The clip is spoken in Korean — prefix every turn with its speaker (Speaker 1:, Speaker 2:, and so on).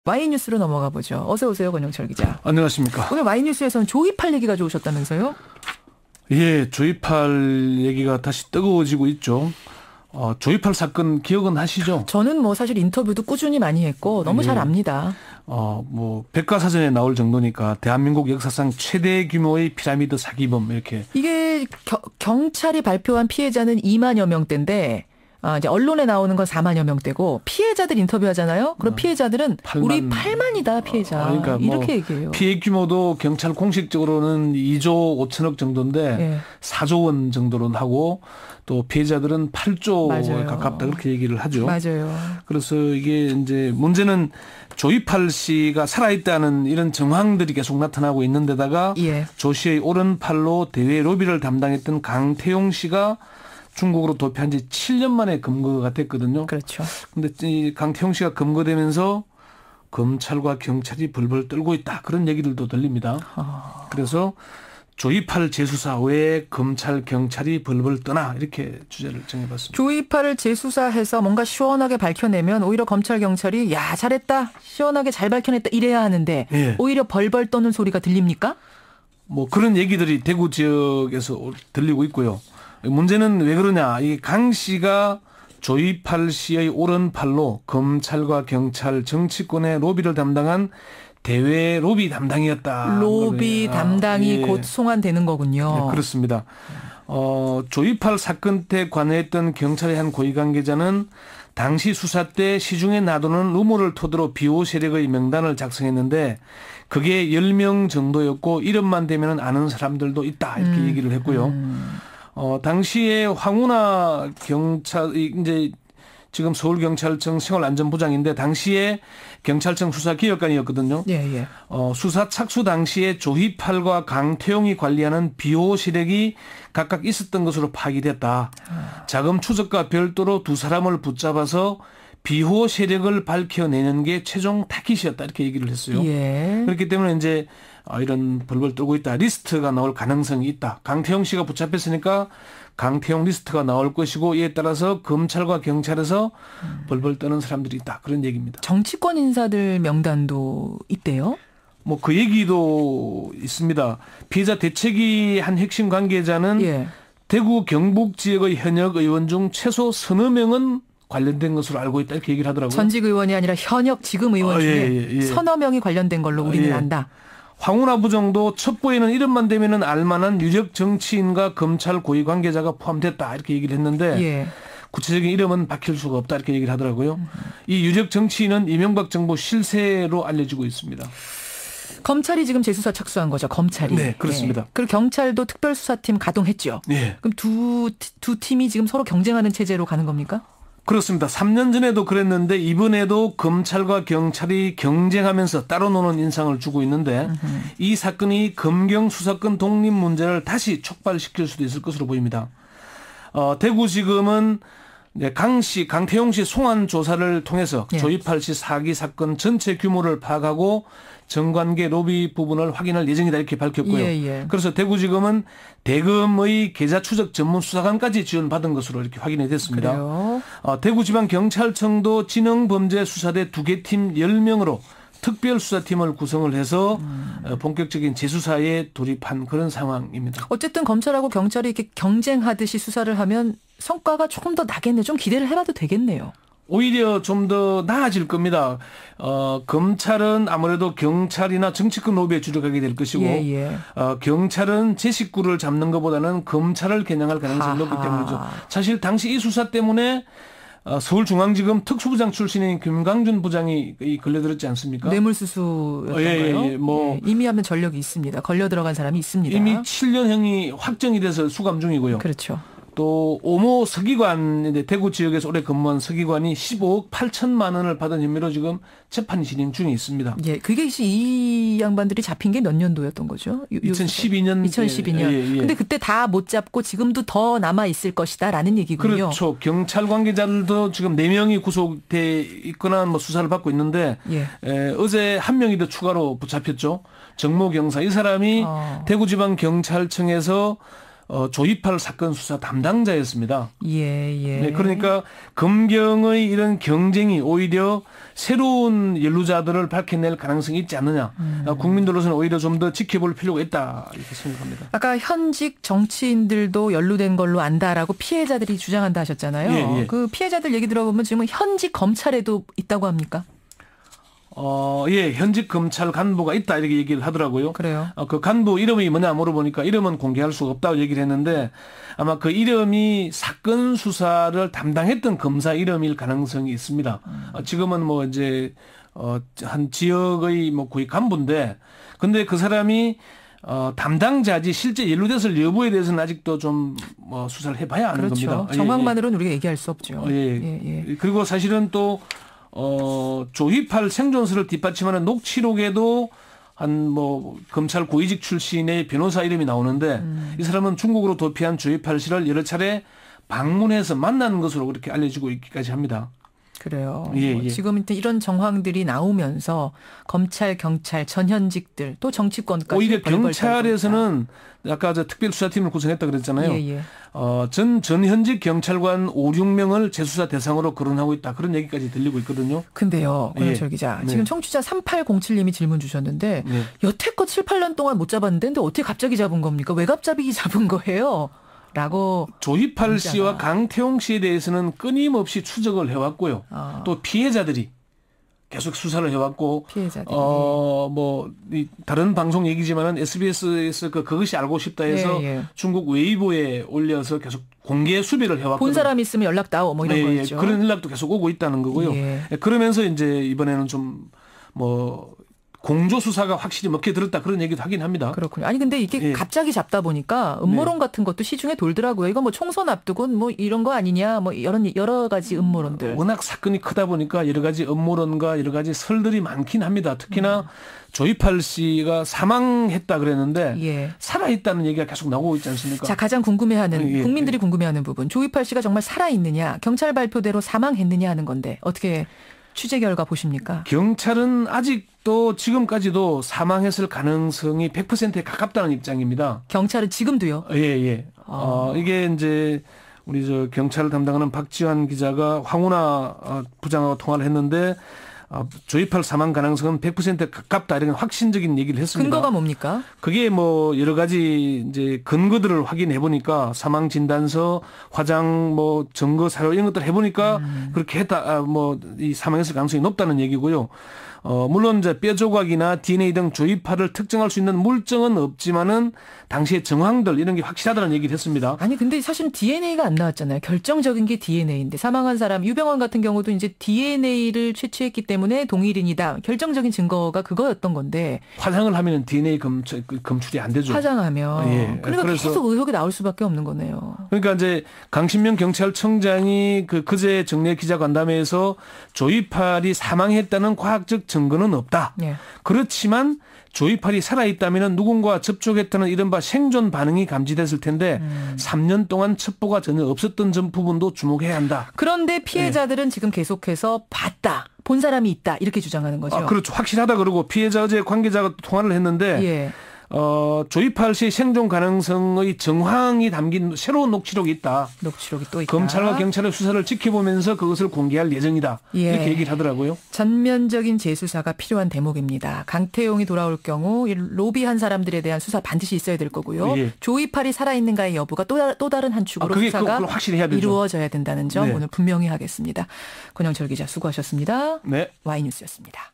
Speaker 1: 와이뉴스로 넘어가 보죠. 어서 오세요, 권영철 기자.
Speaker 2: 안녕하십니까.
Speaker 1: 오늘 와이뉴스에서는 조이팔 얘기가 좋으셨다면서요?
Speaker 2: 예, 조이팔 얘기가 다시 뜨거워지고 있죠. 조이팔 사건 기억은 하시죠?
Speaker 1: 저는 뭐 사실 인터뷰도 꾸준히 많이 했고 너무 잘 압니다.
Speaker 2: 뭐 백과사전에 나올 정도니까 대한민국 역사상 최대 규모의 피라미드 사기범 이렇게.
Speaker 1: 이게 경찰이 발표한 피해자는 2만여 명대인데 이제 언론에 나오는 건 4만여 명대고 피해자들 인터뷰하잖아요. 그럼 피해자들은 8만, 우리 8만이다 피해자. 그러니까 이렇게 얘기해요.
Speaker 2: 피해 규모도 경찰 공식적으로는 2조 5천억 정도인데 네. 4조 원 정도로 하고 또 피해자들은 8조에 가깝다 그렇게 얘기를 하죠.
Speaker 1: 맞아요.
Speaker 2: 그래서 이게 이제 문제는 조이팔 씨가 살아있다는 이런 정황들이 계속 나타나고 있는 데다가 예. 조 씨의 오른팔로 대외 로비를 담당했던 강태용 씨가 중국으로 도피한 지 7년 만에 검거가 됐거든요.
Speaker 1: 그렇죠.
Speaker 2: 근데 이 강태용 씨가 검거되면서 검찰과 경찰이 벌벌 떨고 있다. 그런 얘기들도 들립니다. 그래서 조이팔 재수사 왜 검찰 경찰이 벌벌 떠나 이렇게 주제를 정해봤습니다.
Speaker 1: 조이팔을 재수사해서 뭔가 시원하게 밝혀내면 오히려 검찰 경찰이 야 잘했다 시원하게 잘 밝혀냈다 이래야 하는데 예. 오히려 벌벌 떠는 소리가 들립니까?
Speaker 2: 뭐 그런 얘기들이 대구 지역에서 들리고 있고요. 문제는 왜 그러냐. 이 강 씨가 조이팔 씨의 오른팔로 검찰과 경찰 정치권의 로비를 담당한 대외 로비 담당이었다.
Speaker 1: 로비 담당이 예. 곧 송환되는 거군요.
Speaker 2: 네, 그렇습니다. 조이팔 사건 때 관여했던 경찰의 한 고위 관계자는 당시 수사 때 시중에 놔두는 루머를 토대로 비호 세력의 명단을 작성했는데 그게 10명 정도였고 이름만 되면 아는 사람들도 있다. 이렇게 얘기를 했고요. 당시에 황운하 경찰, 이제 지금 서울경찰청 생활안전부장인데 당시에 경찰청 수사기획관이었거든요.
Speaker 1: 예, 예.
Speaker 2: 수사 착수 당시에 조이팔과 강태용이 관리하는 비호 세력이 각각 있었던 것으로 파악이 됐다. 자금 추적과 별도로 두 사람을 붙잡아서 비호 세력을 밝혀내는 게 최종 타깃이었다. 이렇게 얘기를 했어요.
Speaker 1: 예.
Speaker 2: 그렇기 때문에 이제 이런 벌벌 떨고 있다. 리스트가 나올 가능성이 있다. 강태용 씨가 붙잡혔으니까 강태용 리스트가 나올 것이고 이에 따라서 검찰과 경찰에서 벌벌 떠는 사람들이 있다. 그런 얘기입니다.
Speaker 1: 정치권 인사들 명단도 있대요?
Speaker 2: 뭐 그 얘기도 있습니다. 피해자 대책위 한 핵심 관계자는 예. 대구 경북 지역의 현역 의원 중 최소 서너 명은 관련된 것으로 알고 있다. 이렇게 얘기를 하더라고요.
Speaker 1: 전직 의원이 아니라 현역 지금 의원 중에 서너 명이 관련된 걸로 우리는 안다.
Speaker 2: 황운하 부정도 첩보에는 이름만 되면은 알만한 유력 정치인과 검찰 고위 관계자가 포함됐다. 이렇게 얘기를 했는데
Speaker 1: 예.
Speaker 2: 구체적인 이름은 밝힐 수가 없다. 이렇게 얘기를 하더라고요. 이 유력 정치인은 이명박 정부 실세로 알려지고 있습니다.
Speaker 1: 검찰이 지금 재수사 착수한 거죠. 검찰이.
Speaker 2: 네, 그렇습니다.
Speaker 1: 네. 그리고 경찰도 특별수사팀 가동했죠.
Speaker 2: 네.
Speaker 1: 그럼 두 팀이 지금 서로 경쟁하는 체제로 가는 겁니까?
Speaker 2: 그렇습니다. 3년 전에도 그랬는데 이번에도 검찰과 경찰이 경쟁하면서 따로 노는 인상을 주고 있는데 이 사건이 검경 수사권 독립 문제를 다시 촉발시킬 수도 있을 것으로 보입니다. 대구지검은 강태용 씨 송환 조사를 통해서 예. 조이팔 씨 사기 사건 전체 규모를 파악하고 정관계 로비 부분을 확인할 예정이다 이렇게 밝혔고요.
Speaker 1: 예, 예.
Speaker 2: 그래서 대구지검은 대검의 계좌 추적 전문 수사관까지 지원받은 것으로 이렇게 확인이 됐습니다. 대구지방경찰청도 지능범죄수사대 2개 팀 10명으로 특별수사팀을 구성을 해서 본격적인 재수사에 돌입한 그런 상황입니다.
Speaker 1: 어쨌든 검찰하고 경찰이 이렇게 경쟁하듯이 수사를 하면 성과가 조금 더 나겠네. 좀 기대를 해봐도 되겠네요.
Speaker 2: 오히려 좀 더 나아질 겁니다. 검찰은 아무래도 경찰이나 정치권 로비에 주력하게 될 것이고
Speaker 1: 예, 예.
Speaker 2: 경찰은 제 식구를 잡는 것보다는 검찰을 겨냥할 가능성이 높기 때문이죠. 사실 당시 이 수사 때문에 서울중앙지검 특수부장 출신인 김강준 부장이 걸려들었지 않습니까?
Speaker 1: 뇌물수수였던가요?
Speaker 2: 예.
Speaker 1: 네, 이미 하면 전력이 있습니다. 걸려 들어간 사람이 있습니다.
Speaker 2: 이미 7년형이 확정이 돼서 수감 중이고요.
Speaker 1: 그렇죠.
Speaker 2: 또 오모 서기관, 대구 지역에서 오래 근무한 서기관이 15억 8천만 원을 받은 혐의로 지금 재판이 진행 중에 있습니다.
Speaker 1: 예, 그게 이 양반들이 잡힌 게 몇 년도였던 거죠?
Speaker 2: 2012년.
Speaker 1: 2012년.
Speaker 2: 예.
Speaker 1: 근데 그때 다 못 잡고 지금도 더 남아 있을 것이다라는 얘기군요.
Speaker 2: 그렇죠. 경찰 관계자들도 지금 4명이 구속돼 있거나 뭐 수사를 받고 있는데
Speaker 1: 예.
Speaker 2: 어제 한 명이 더 추가로 붙잡혔죠. 정모 경사. 이 사람이 대구지방경찰청에서 조이팔 사건 수사 담당자였습니다.
Speaker 1: 예.
Speaker 2: 네, 그러니까 검경의 이런 경쟁이 오히려 새로운 연루자들을 밝혀낼 가능성이 있지 않느냐. 국민들로서는 오히려 좀 더 지켜볼 필요가 있다 이렇게 생각합니다.
Speaker 1: 아까 현직 정치인들도 연루된 걸로 안다라고 피해자들이 주장한다 하셨잖아요.
Speaker 2: 예.
Speaker 1: 그 피해자들 얘기 들어보면 지금 현직 검찰에도 있다고 합니까?
Speaker 2: 예, 현직 검찰 간부가 있다 이렇게 얘기를 하더라고요.
Speaker 1: 그래요.
Speaker 2: 그 간부 이름이 뭐냐 물어보니까 이름은 공개할 수가 없다고 얘기를 했는데 아마 그 이름이 사건 수사를 담당했던 검사 이름일 가능성이 있습니다. 지금은 뭐 이제 한 지역의 뭐 거의 간부인데 근데 그 사람이 담당자지 실제 연루됐을 여부에 대해서는 아직도 좀 뭐 수사를 해봐야 아는
Speaker 1: 그렇죠.
Speaker 2: 겁니다.
Speaker 1: 정황만으로는 우리가 얘기할 수 없죠.
Speaker 2: 예. 그리고 사실은 또 조이팔 생존서를 뒷받침하는 녹취록에도 한 뭐 검찰 고위직 출신의 변호사 이름이 나오는데 이 사람은 중국으로 도피한 조이팔 씨를 여러 차례 방문해서 만나는 것으로 그렇게 알려지고 있기까지 합니다.
Speaker 1: 그래요.
Speaker 2: 예.
Speaker 1: 지금 이런 정황들이 나오면서 검찰, 경찰, 전현직들 또 정치권까지
Speaker 2: 오히려 경찰에서는 아까 특별수사팀을 구성했다 그랬잖아요.
Speaker 1: 예.
Speaker 2: 전현직 경찰관 5, 6명을 재수사 대상으로 거론하고 있다. 그런 얘기까지 들리고 있거든요.
Speaker 1: 근데요. 권영철 기자. 지금 청취자 3807님이 질문 주셨는데 여태껏 7, 8년 동안 못 잡았는데 근데 어떻게 갑자기 잡은 겁니까? 왜 갑자기 잡은 거예요? 라고.
Speaker 2: 조이팔 씨와 강태용 씨에 대해서는 끊임없이 추적을 해왔고요. 또 피해자들이 계속 수사를 해왔고,
Speaker 1: 피해자들이.
Speaker 2: 이 다른 방송 얘기지만은 SBS에서 그것이 알고 싶다 해서 중국 웨이보에 올려서 계속 공개 수배를 해왔거든요.
Speaker 1: 본 사람 있으면 연락 다오 뭐 이런 거였죠.
Speaker 2: 그런 연락도 계속 오고 있다는 거고요. 그러면서 이제 이번에는 좀 공조 수사가 확실히 먹혀들었다 그런 얘기도 하긴 합니다.
Speaker 1: 그렇군요. 아니 근데 이게 갑자기 잡다 보니까 음모론 같은 것도 시중에 돌더라고요. 이거 뭐 총선 앞두고 뭐 이런 거 아니냐 뭐 여러 가지 음모론들.
Speaker 2: 워낙 사건이 크다 보니까 여러 가지 음모론과 여러 가지 설들이 많긴 합니다. 특히나 조이팔 씨가 사망했다 그랬는데 살아있다는 얘기가 계속 나오고 있지 않습니까?
Speaker 1: 자, 가장 궁금해하는 국민들이 궁금해하는 부분. 조이팔 씨가 정말 살아있느냐, 경찰 발표대로 사망했느냐 하는 건데 어떻게 취재 결과 보십니까?
Speaker 2: 경찰은 아직도 지금까지도 사망했을 가능성이 100%에 가깝다는 입장입니다.
Speaker 1: 경찰은 지금도요?
Speaker 2: 예. 이게 이제 우리 경찰을 담당하는 박지환 기자가 황운하 부장하고 통화를 했는데 조이팔 사망 가능성은 100%에 가깝다 이런 확신적인 얘기를 했습니다.
Speaker 1: 근거가 뭡니까?
Speaker 2: 그게 뭐 여러 가지 이제 근거들을 확인해 보니까 사망 진단서, 화장 증거 사료 이런 것들 해 보니까 그렇게 했다 이 사망했을 가능성이 높다는 얘기고요. 물론 이제 뼈 조각이나 DNA 등 조이팔을 특정할 수 있는 물증은 없지만은 당시의 정황들 이런 게 확실하다는 얘기를 했습니다.
Speaker 1: 아니 근데 사실은 DNA가 안 나왔잖아요. 결정적인 게 DNA인데 사망한 사람 유병헌 같은 경우도 이제 DNA를 채취했기 때문에 동일인이다. 결정적인 증거가 그거였던 건데
Speaker 2: 화장을 하면 DNA 검출이 안 되죠.
Speaker 1: 화장하면. 그러니까 계속 의혹이 나올 수밖에 없는 거네요.
Speaker 2: 그러니까 이제 강신명 경찰청장이 그제 정례 기자간담회에서 조이팔이 사망했다는 과학적 증거는 없다. 그렇지만 조이팔이 살아있다면 누군가 접촉했다는 이른바 생존 반응이 감지됐을 텐데 3년 동안 첩보가 전혀 없었던 부분도 주목해야 한다.
Speaker 1: 그런데 피해자들은 지금 계속해서 봤다. 본 사람이 있다. 이렇게 주장하는 거죠.
Speaker 2: 그렇죠. 확실하다 그러고 피해자 어제 관계자가 통화를 했는데 조이팔 씨의 생존 가능성의 정황이 담긴 새로운 녹취록이 있다.
Speaker 1: 녹취록이 또 있다.
Speaker 2: 검찰과 경찰의 수사를 지켜보면서 그것을 공개할 예정이다. 이렇게 얘기를 하더라고요.
Speaker 1: 전면적인 재수사가 필요한 대목입니다. 강태용이 돌아올 경우 로비한 사람들에 대한 수사 반드시 있어야 될 거고요. 조이팔이 살아있는가의 여부가 또 다른 한 축으로 수사가 이루어져야 된다는 점 오늘 분명히 하겠습니다. 권영철 기자 수고하셨습니다.
Speaker 2: 네.
Speaker 1: Y뉴스였습니다.